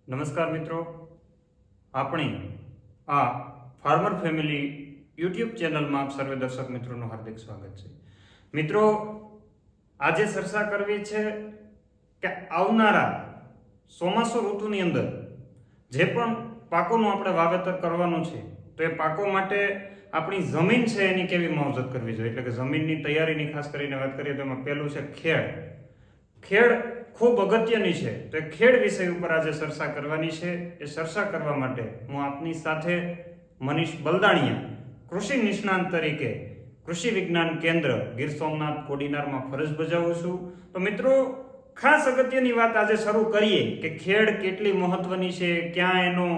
નમસ્કાર મિત્રો, આપણી આ ફાર્મર ફેમિલી યુટ્યુબ ચેનલમાં આપ સર્વે દર્શક મિત્રોનું હાર્દિક સ્વાગત છે. મિત્રો, આજે ચર્ચા કરવી છે કે આવનારા ચોમાસુ ઋતુની અંદર જે પણ પાકોનું આપણે વાવેતર કરવાનું છે તો એ પાકો માટે આપણી જમીન છે એની કેવી માવજત કરવી જોઈએ, એટલે કે જમીનની તૈયારીની ખાસ કરીને વાત કરીએ તો એમાં પહેલું છે ખેડ ખૂબ અગત્યની છે. તો એ ખેડ વિષય ઉપર આજે ચર્ચા કરવાની છે. એ ચર્ચા કરવા માટે હું આપની સાથે મનીષ બલદાણિયા, કૃષિ નિષ્ણાંત તરીકે કૃષિ વિજ્ઞાન કેન્દ્ર ગીર સોમનાથ કોડીનારમાં ફરજ બજાવું છું. તો મિત્રો, ખાસ અગત્યની વાત આજે શરૂ કરીએ કે ખેડ કેટલી મહત્વની છે, ક્યાં એનો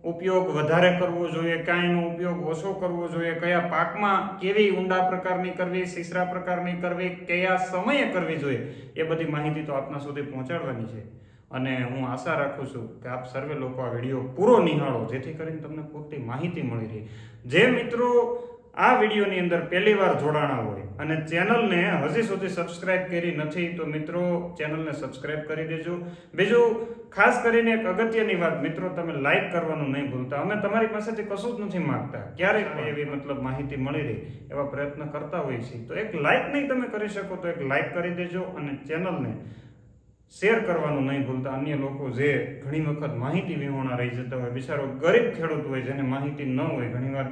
ઉપયોગ વધારે કરવો જોઈએ, ક્યાં એનો ઉપયોગ ઓછો કરવો જોઈએ, કયા પાકમાં કેવી ઊંડા પ્રકારની કરવી, સીસરા પ્રકારની કરવી, કયા સમયે કરવી જોઈએ, એ બધી માહિતી તો આપના સુધી પહોંચાડવાની છે. અને હું આશા રાખું છું કે આપ સર્વે લોકો આ વિડીયો પૂરો નિહાળો, જેથી કરીને તમને પૂરતી માહિતી મળી રહે. જે મિત્રો આ વિડીયોની અંદર પહેલી વાર જોડાણા હોય અને ચેનલને હજી સુધી સબસ્ક્રાઇબ કરી નથી તો મિત્રો ચેનલને સબસ્ક્રાઇબ કરી દેજો. બીજું ખાસ કરીને એક અગત્યની વાત મિત્રો, તમે લાઈક કરવાનું નહીં ભૂલતા. અમે તમારી પાસેથી કશું જ નથી માંગતા, ક્યારેક એવી મતલબ માહિતી મળી રહી એવા પ્રયત્ન કરતા હોઈએ છીએ. તો એક લાઈક નહીં તમે કરી શકો તો એક લાઈક કરી દેજો અને ચેનલને શેર કરવાનું નહીં ભૂલતા. અન્ય લોકો જે ઘણી વખત માહિતી વિહોણા રહી જતા હોય, બિચારો ગરીબ ખેડૂત હોય જેને માહિતી ન હોય, ઘણીવાર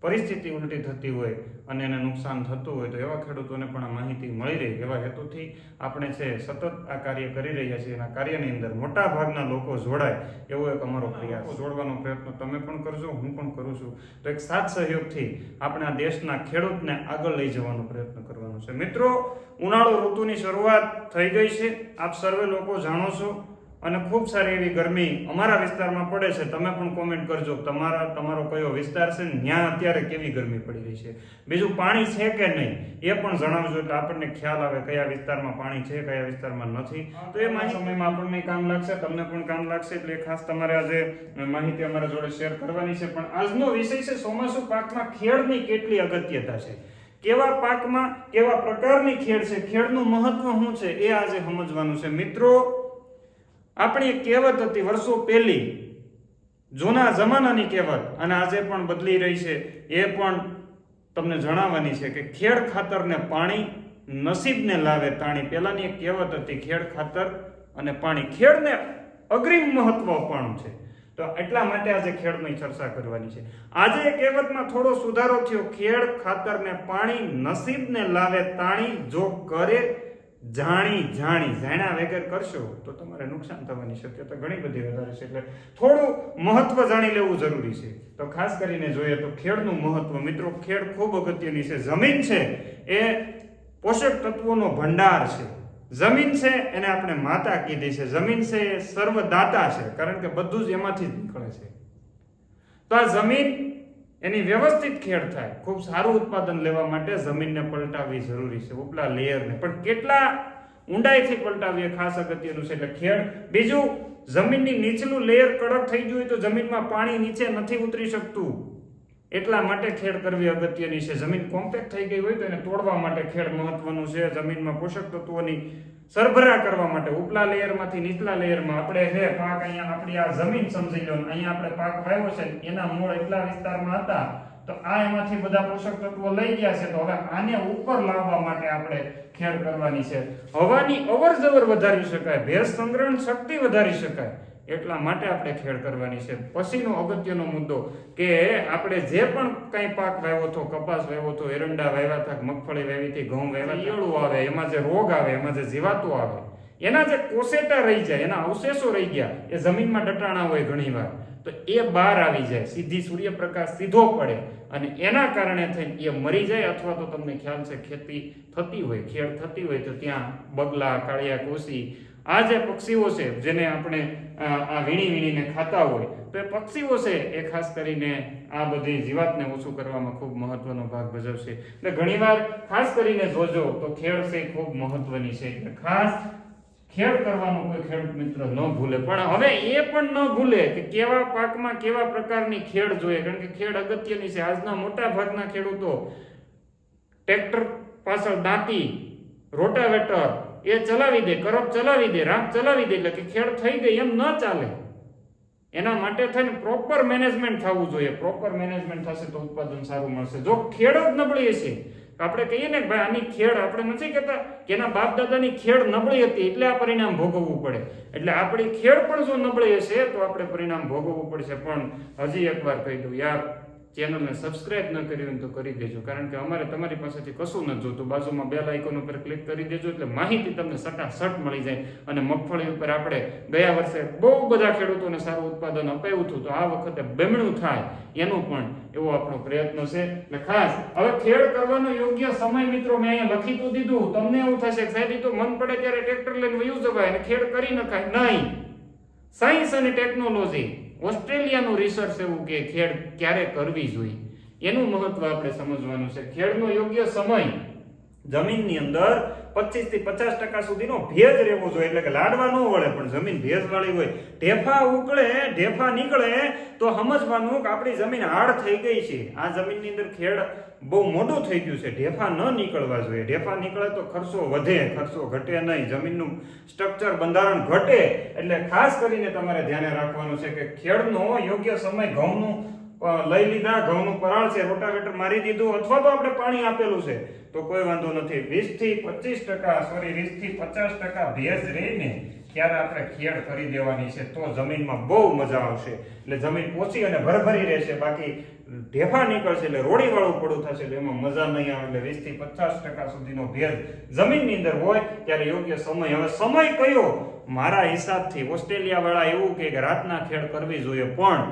પરિસ્થિતિ ઉલટી થતી હોય અને એને નુકસાન થતું હોય, તો એવા ખેડૂતોને પણ આ માહિતી મળી રહે એવા હેતુથી આપણે છે સતત આ કાર્ય કરી રહ્યા છીએ. અને આ કાર્યની અંદર મોટા ભાગના લોકો જોડાય એવો એક અમારો પ્રયાસ, જોડવાનો પ્રયત્ન તમે પણ કરજો, હું પણ કરું છું. તો એક સાથ સહયોગથી આપણે આ દેશના ખેડૂતને આગળ લઈ જવાનો પ્રયત્ન કરવાનો છે. મિત્રો, ઉનાળુ ઋતુની શરૂઆત થઈ ગઈ છે, આપ સર્વે લોકો જાણો છો, અને ખૂબ સારી એવી ગરમી અમારા વિસ્તારમાં પડે છે. તમે પણ કોમેન્ટ કરજો તમારો કયો વિસ્તાર છે, ત્યાં અત્યારે કેવી ગરમી પડી રહી છે. બીજું, પાણી છે કે નહીં એ પણ જણાવજો, એટલે આપણને ખ્યાલ આવે કયા વિસ્તારમાં પાણી છે, કયા વિસ્તારમાં નથી. તો એ સમયમાં આપણને કામ લાગશે, તમને પણ કામ લાગશે, એટલે ખાસ તમારે આજે માહિતી અમારા જોડે શેર કરવાની છે. પણ આજનો વિષય છે ચોમાસુ પાકમાં ખેડની કેટલી અગત્યતા છે, કેવા પાકમાં કેવા પ્રકારની ખેડ છે, ખેડનું મહત્વ શું છે, એ આજે સમજવાનું છે. મિત્રો, આપણી એક કહેવત હતી વર્ષો પહેલી, જૂના જમાનાની કહેવત, અને આજે પણ બદલી રહી છે, એ પણ તમને જણાવવાની છે કે ખેડ ખાતરને પાણી, નસીબને લાવે તાણી. પહેલાની એક કહેવત હતી, ખેડ ખાતર અને પાણી. ખેડને અગ્રીમ મહત્વ પણ છે, તો એટલા માટે આજે ખેડની ચર્ચા કરવાની છે. આજે એ કહેવતમાં થોડો સુધારો થયો. ખેડ ખાતરને પાણી, નસીબને લાવે તાણી, જો કરે જાણ્યા વગર કરશો તો તમારે નુકસાન થવાની શક્યતા ઘણી બધી વધારે છે. એટલે થોડું મહત્વ જાણી લેવું જરૂરી છે. તો ખાસ કરીને જોઈએ તો ખેડનું મહત્વ મિત્રો, ખેડ ખૂબ અગત્યની છે. જમીન છે એ પોષક તત્વોનો ભંડાર છે. જમીન છે એને આપણે માતા કીધી છે. જમીન છે એ સર્વદાતા છે, કારણ કે બધું જ એમાંથી જ નીકળે છે. તો આ જમીન એની વ્યવસ્થિત ખેડ થાય, ખૂબ સારું ઉત્પાદન લેવા માટે જમીનને પલટાવવી જરૂરી છે, ઉપલા લેયરને. પણ કેટલા ઊંડાઈથી પલટાવીએ ખાસ અગત્યનું છે. એટલે ખેડ. બીજું, જમીનની નીચલું લેયર કડક થઈ ગયું હોય તો જમીનમાં પાણી નીચે નથી ઉતરી શકતું, એટલા માટે ખેડ કરવી અગત્યની છે. જમીન કોમ્પેક્ટ થઈ ગઈ હોય તો એને તોડવા માટે ખેડ મહત્વનું છે. જમીનમાં પોષક તત્વોની સરભરા કરવા માટે ઉપલા લેયરમાંથી નીચલા લેયરમાં આપણે છે પાક, અહીંયા આપણી આ જમીન સમજી લો, અહીંયા આપણે પાક વાવ્યો છે, એના મૂળ એટલા વિસ્તારમાં હતા, તો આ એમાંથી બધા પોષક તત્વો લઈ ગયા છે, તો હવે આને ઉપર લાવવા માટે આપણે ખેડ કરવાની છે. હવાની અવર જવર વધારી શકાય, ભેજ સંગ્રહણ શક્તિ વધારી શકાય, એટલા માટે આપણે ખેડ કરવાની છે. પછીનો અગત્યનો મુદ્દો કે આપણે જે પણ કઈ પાક વાવ્યો હતો, કપાસ વાવ્યો હતો, એરંડા વાવ્યા હતા, મગફળી વાવી હતી, ઘઉં વાવ્યા, ઈયળું આવે, એમાં જે રોગ આવે, એમાં જે જીવાતો આવે, એના જે કોશેટા રહી જાય, એના અવશેષો રહી ગયા, એ જમીનમાં દટાણા હોય ઘણીવાર, તો એ બહાર આવી જાય, સીધી સૂર્યપ્રકાશ સીધો પડે અને એના કારણે થઈને એ મરી જાય. અથવા તો તમને ખ્યાલ છે ખેતી થતી હોય, ખેડ થતી હોય તો ત્યાં બગલા, કાળિયા કોસી, આ જે પક્ષીઓ છે જેને આપણે આ વીણીને ખાતા હોય, તો એ પક્ષીઓ છે એ ખાસ કરીને આ બધી જીવાતને ઓછું કરવામાં ખૂબ મહત્વનો ભાગ ભજવશે. એટલે ઘણીવાર ખાસ કરીને જોજો તો ખેડ છે ખૂબ મહત્વની છે. એટલે ખાસ ખેડ કરવાનું કોઈ ખેડૂત મિત્ર ન ભૂલે. પણ હવે એ પણ ન ભૂલે કે કેવા પાકમાં કેવા પ્રકારની ખેડ જોઈએ, કારણ કે ખેડ અગત્યની છે. આજના મોટા ભાગના ખેડૂતો ટ્રેક્ટર પાછળ દાંતી, રોટાવેટર એ ચલાવી દે, કરપ ચલાવી દે, રામ ચલાવી દે, એટલે કે ખેડ થઈ ગઈ એમ ન ચાલે. એના માટે થઈને પ્રોપર મેનેજમેન્ટ થવું જોઈએ. પ્રોપર મેનેજમેન્ટ થશે તો ઉત્પાદન સારું મળશે. જો ખેડ જ નબળી હશે, આપણે કહીએ ને ભાઈ આની ખેડ, આપણે નથી કહેતા કે એના બાપ દાદાની ખેડ નબળી હતી એટલે આ પરિણામ ભોગવવું પડે. એટલે આપણી ખેડ પણ જો નબળી હશે તો આપણે પરિણામ ભોગવવું પડશે. પણ હજી એકવાર કહી દઉં યાર, ચેનલને સબસ્ક્રાઇબ ન કરી હોય તો કરી દેજો, કારણ કે અમારે તમારી પાસેથી કશું ન જોતું. બાજુમાં બેલ આઇકોન ઉપર ક્લિક કરી દેજો એટલે માહિતી તમને સટાસટ મળી જાય. અને મગફળી ઉપર આપણે ગયા વર્ષે બહુ બધા ખેડૂતોને સારું ઉત્પાદન અપાયું હતું, તો આ વખતે બમણું થાય એનો પણ એવો આપણો પ્રયત્ન છે. એટલે ખાસ હવે ખેડ કરવાનો યોગ્ય સમય મિત્રો મેં અહીંયા લખી તો દીધું. તમને એવું થશે કે સાહેબ તો મન પડે ત્યારે ટ્રેક્ટર લઈને વયું જવાય અને ખેડ કરી નખાય. નહીં, સાયન્સ અને ટેકનોલોજી, ઓસ્ટ્રેલિયાનું રિસર્ચ એવું કે ખેડ ક્યારે કરવી જોઈએ એનું મહત્વ આપણે સમજવાનું છે. ખેડનો યોગ્ય સમય, જમીનની અંદર 25 થી 50% સુધીનો ભેજ રહેવો જોઈએ. એટલે કે લાડવા ન વળે પણ જમીન ભેજવાળી હોય. ઢેફા ઉકળે, ઢેફા નીકળે તો સમજવાનું કે આપણી જમીન હાર્ડ થઈ ગઈ છે. આ જમીનની અંદર ખેડ બહુ મોટું થઈ ગયું છે. ઢેફા ન નીકળવા જોઈએ. ઢેફા નીકળે તો ખર્ચો વધે, ખર્ચો ઘટે નહીં, જમીનનું સ્ટ્રક્ચર, બંધારણ ઘટે. એટલે ખાસ કરીને તમારે ધ્યાને રાખવાનું છે કે ખેડનો યોગ્ય સમય, ઘઉંનું લઈ લીધા, ઘઉંનું પરાળ છે, રોટાવેટર મારી દીધું, અથવા તો આપણે પાણી આપેલું છે તો કોઈ વાંધો નથી. 20 થી 50% ભેજ રહીને ત્યારે આપણે ખેડ કરી દેવાની છે તો જમીનમાં બહુ મજા આવશે. એટલે જમીન પોચી અને ભરભરી રહેશે. બાકી ઢેફા નીકળશે એટલે રોડી વાળું પડું થશે એટલે એમાં મજા નહીં આવે. એટલે 20 થી 50% સુધીનો ભેજ જમીનની અંદર હોય ત્યારે યોગ્ય સમય. હવે સમય કયો? મારા હિસાબથી ઓસ્ટ્રેલિયા વાળા એવું કે રાતના ખેડ કરવી જોઈએ, પણ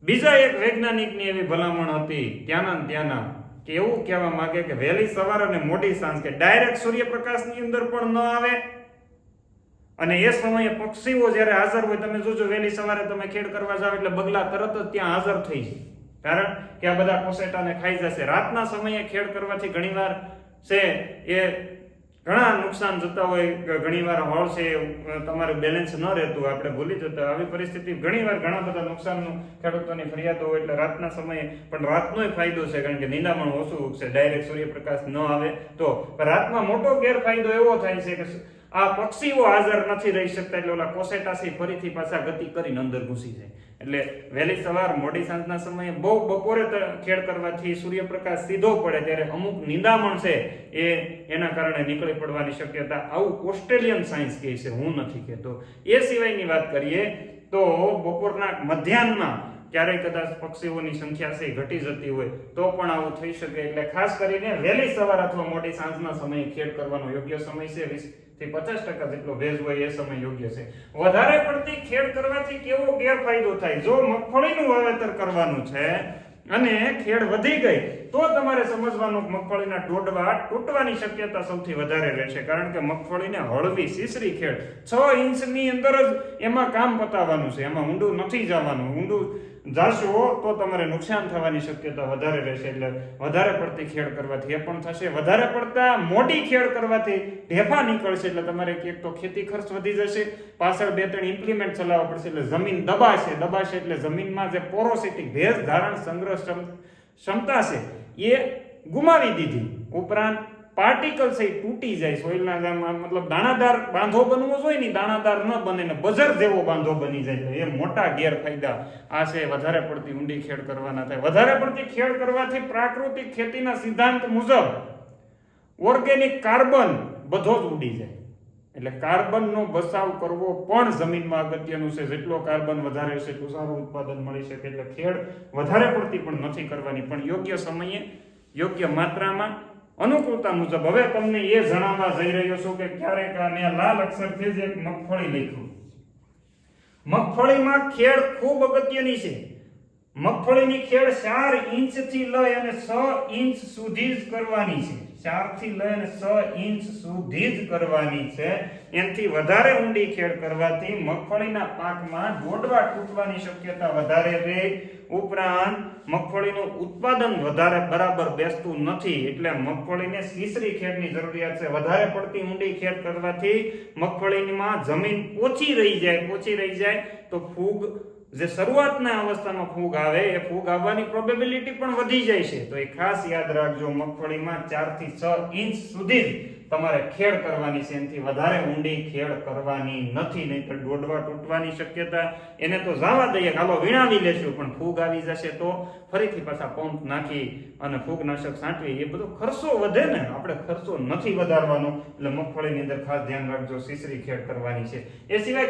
બીજા એક વૈજ્ઞાનિકની એવી ભલામણ હતી ત્યાંના કે એવું કહેવા માંગે કે વહેલી સવાર અને મોડી સાંજ, કે ડાયરેક્ટ સૂર્યપ્રકાશની અંદર પણ ન આવે અને એ સમયે પક્ષીઓ જ્યારે હાજર હોય. તમે જોજો વહેલી સવારે તમે ખેડ કરવા જાવ એટલે બગલા તરત જ ત્યાં હાજર થઈ જાય, કારણ કે આ બધા કોસેટાને ખાઈ જશે. રાતના સમયે ખેડ કરવાથી ઘણીવાર છે એ ઘણા નુકસાન જતા હોય. ઘણીવાર હળ છે તમારું બેલેન્સ ન રહેતું, આપણે ભૂલી જતા. આવી પરિસ્થિતિ ઘણીવાર ઘણા બધા નુકસાનનું ખેડૂતોની ફરિયાદો હોય. એટલે રાતના સમયે પણ રાતનો ફાયદો છે, કારણ કે નિંદામણ ઓછું ઉગશે, ડાયરેક્ટ સૂર્યપ્રકાશ ન આવે તો. રાતમાં મોટો ગેરફાયદો એવો થાય છે કે આ પક્ષીઓ હાજર નથી રહી શકતા, એટલે ઓલા કોસેટાસી ફરીથી પાછા ગતિ કરીને અંદર ઘૂસી જાય. એટલે વહેલી સવાર મોડી સાંજના સમયે બહુ બપોરે ખેડ કરવાથી સૂર્યપ્રકાશ સીધો પડે ત્યારે અમુક નિંદામણ છે એના કારણે નીકળી પડવાની શક્યતા, આવું ઓસ્ટ્રેલિયન સાયન્સ કહે છે, હું નથી કહેતો. એ સિવાયની વાત કરીએ તો બપોરના મધ્યાહનમાં ક્યારેય કદાચ પક્ષીઓની સંખ્યા છે ઘટી જતી હોય તો પણ આવું થઈ શકે. એટલે ખાસ કરીને વહેલી સવાર અથવા મોડી સાંજના સમયે ખેડ કરવાનો યોગ્ય સમય છે. 20 થી 50% જેટલો ભેજ હોય એ સમય યોગ્ય છે. વધારે પડતી ખેડ કરવાથી કેવો ગેરફાયદો થાય? જો મગફળીનું વાવેતર કરવાનું છે અને ખેડ વધી ગઈ તો તમારે સમજવાનું મગફળીના ડોડવા તૂટવાની શક્યતા સૌથી વધારે રહેશે, કારણ કે મગફળીને હળવી સીસરી ખેડ 6 ઇંચની અંદર જ એમાં કામ પતાવવાનું છે, એમાં ઊંડું નથી જવાનું. ઊંડું જાશો તો તમારે નુકસાન થવાની શક્યતા વધારે રહેશે. એટલે વધારે પડતી ખેડ કરવાથી એ પણ થશે. વધારે પડતા મોટી ખેડ કરવાથી ઢેફા નીકળશે એટલે તમારે એક તો ખેતી ખર્ચ વધી જશે, પાછળ 2-3 ઇમ્પ્લિમેન્ટ ચલાવવા પડશે એટલે જમીન દબાશે એટલે જમીનમાં જે પોરોસિટી, ભેજ ધારણ સંગ્રહ ક્ષમતા છે એ ગુમાવી દીધી. ઉપરાંત પાર્ટિકલ છે એ તૂટી જાય. સોઇલના મતલબ દાણાદાર બાંધો બનવો જોઈએ ને, દાણાદાર ન બને ને બજર જેવો બાંધો બની જાય. એ મોટા ગેરફાયદા આ છે વધારે પડતી ઊંડી ખેડ કરવાના થાય. વધારે પડતી ખેડ કરવાથી પ્રાકૃતિક ખેતીના સિદ્ધાંત મુજબ ઓર્ગેનિક કાર્બન બધો જ ઉડી જાય. એટલે કાર્બનનો બચાવ કરવો પણ જમીનમાં અગત્યનું છે. જેટલો કાર્બન વધારે હશે એટલું સારું ઉત્પાદન મળી શકે. એટલે ખેડ વધારે પડતી પણ નથી કરવાની, પણ યોગ્ય સમયે યોગ્ય માત્રામાં અનુકૂળતા મુજબ. હવે તમને એ જણાવવા જઈ રહ્યો છું કે ક્યારેક મેં લાલ અક્ષરથી જ એક મગફળી લખ્યું. મગફળીમાં ખેડ ખૂબ અગત્યની છે. મગફળીની ખેડ 4 ઇંચથી લઈ અને 6 ઇંચ સુધી જ કરવાની છે. 4 થી લઈ અને 6 ઇંચ સુધી જ કરવાની છે. એનાથી વધારે ઊંડી ખેડ કરવાથી મગફળીના પાકમાં ડોડવા તૂટવાની શક્યતા વધારે રહે. ઉપરાંત મગફળીનું ઉત્પાદન વધારે બરાબર બેસતું નથી. એટલે મગફળીને સીસરી ખેડની જરૂરિયાત છે. વધારે પડતી ઊંડી ખેડ કરવાથી મગફળીમાં જમીન પોચી રહી જાય તો ફૂગ, જે શરૂઆતના અવસ્થામાં ફૂગ આવે એ ફૂગ આવવાની પ્રોબેબિલિટી પણ વધી જાય છે. તો એ ખાસ યાદ રાખજો, મગફળીમાં 4 થી 6 ઇંચ સુધી તમારે ખેડ કરવાની છે, એનાથી વધારે ઊંડી ખેડ કરવાની નથી, નહીંતર દોડવા તૂટવાની શક્યતા એને તો જવા દઈએ, હાલો વીણાવી લેશું, પણ ફૂગ આવી જશે તો ફરીથી પાછા પંપ નાખી અને ફૂગનાશક છાંટવી, એ બધો ખર્ચો વધે ને. આપણે ખર્ચો નથી વધારવાનો, એટલે મગફળીની અંદર ખાસ ધ્યાન રાખજો, સીસરી ખેડ કરવાની છે. એ સિવાય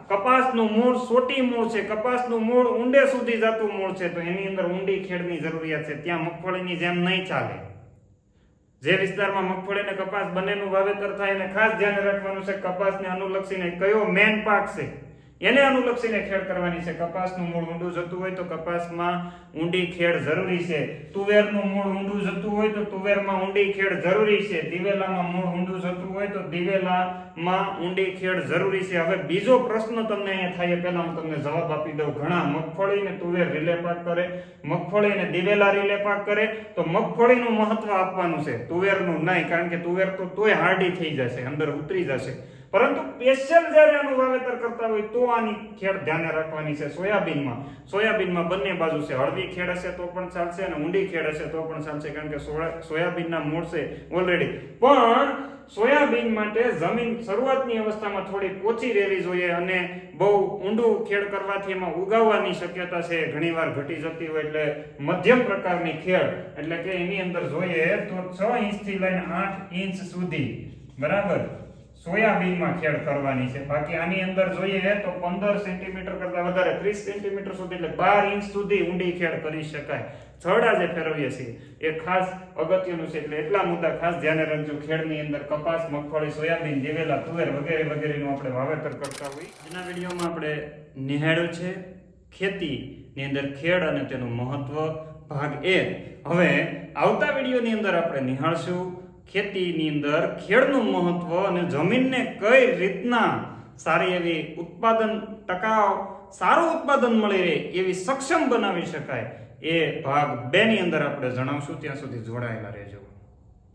કપાસનું મૂળ સોટી મૂળ છે, કપાસનું મૂળ ઊંડે સુધી જતું મૂળ છે, તો એની અંદર ઊંડી ખેડની જરૂરિયાત છે. ત્યાં મગફળીની જેમ નહીં ચાલે. જે વિસ્તારમાં મગફળી અને કપાસ બંનેનું વાવેતર થાય એને ખાસ ધ્યાન રાખવાનું છે, કપાસને અનુલક્ષીને કયો મેન પાક છે એને અનુલક્ષીને ખેડ કરવાની છે. કપાસનું મૂળ ઊંડું જતું હોય તો કપાસમાં ઊંડી ખેડ જરૂરી છે. તુવેરનું મૂળ ઊંડું જતું હોય તો તુવેરમાં ઊંડી ખેડ જરૂરી છે. દિવેલામાં મૂળ ઊંડું જતું હોય તો દિવેલામાં ઊંડી ખેડ જરૂરી છે. હવે બીજો પ્રશ્ન તમને અહીંયા થાય, પહેલા હું તમને જવાબ આપી દઉં. ઘણા મગફળી ને તુવેર રીલે પાક કરે, મગફળી ને દિવેલા રીલે પાક કરે, તો મગફળીનું મહત્વ આપવાનું છે, તુવેરનું નહીં, કારણ કે તુવેર તો તોય હાર્ડી થઈ જશે, અંદર ઉતરી જશે. પરંતુ સ્પેશિયલ જ્યારે આનું વાવેતર કરતા હોય તો આની ખેડ ધ્યાને રાખવાની છે. સોયાબીનમાં બંને બાજુ છે, હળવી ખેડ હશે તો પણ ચાલશે અને ઊંડી ખેડ હશે તો પણ ચાલશે, કારણ કે સોયાબીનના મૂળ છે ઓલરેડી. પણ સોયાબીન માટે જમીન શરૂઆતની અવસ્થામાં થોડી પોચી રહેવી જોઈએ અને બહુ ઊંડું ખેડ કરવાથી એમાં ઉગાવવાની શક્યતા છે ઘણીવાર ઘટી જતી હોય, એટલે મધ્યમ પ્રકારની ખેડ, એટલે કે એની અંદર જોઈએ તો 6 ઇંચથી લઈને 8 ઇંચ સુધી, બરાબર, સોયાબીનમાં ખેડ કરવાની છે. બાકી આની અંદર જોઈએ તો 15 સેન્ટીમીટર કરતા વધારે 30 સેન્ટીમીટર સુધી, એટલે 12 ઇંચ સુધી ઊંડી ખેડ કરી શકાય. છરડા જે ફેરવીએ છીએ એ ખાસ અગત્યનું છે, એટલે એટલા મુદ્દા ખાસ ધ્યાને રાખજો. ખેડની અંદર કપાસ, મગફળી, સોયાબીન, દિવેલા, તુવેર વગેરેનું આપણે વાવેતર કરતા હોઈએ. આજના વિડીયોમાં આપણે નિહાળ્યું છે ખેતીની અંદર ખેડ અને તેનું મહત્વ, ભાગ 1. હવે આવતા વિડીયોની અંદર આપણે નિહાળશું ખેતીની અંદર ખેડનું મહત્વ અને જમીનને કઈ રીતના સારી એવી સારું ઉત્પાદન મળી રહે એવી સક્ષમ બનાવી શકાય, એ ભાગ 2 ની અંદર આપણે જણાવશું. ત્યાં સુધી જોડાયેલા રહેજો.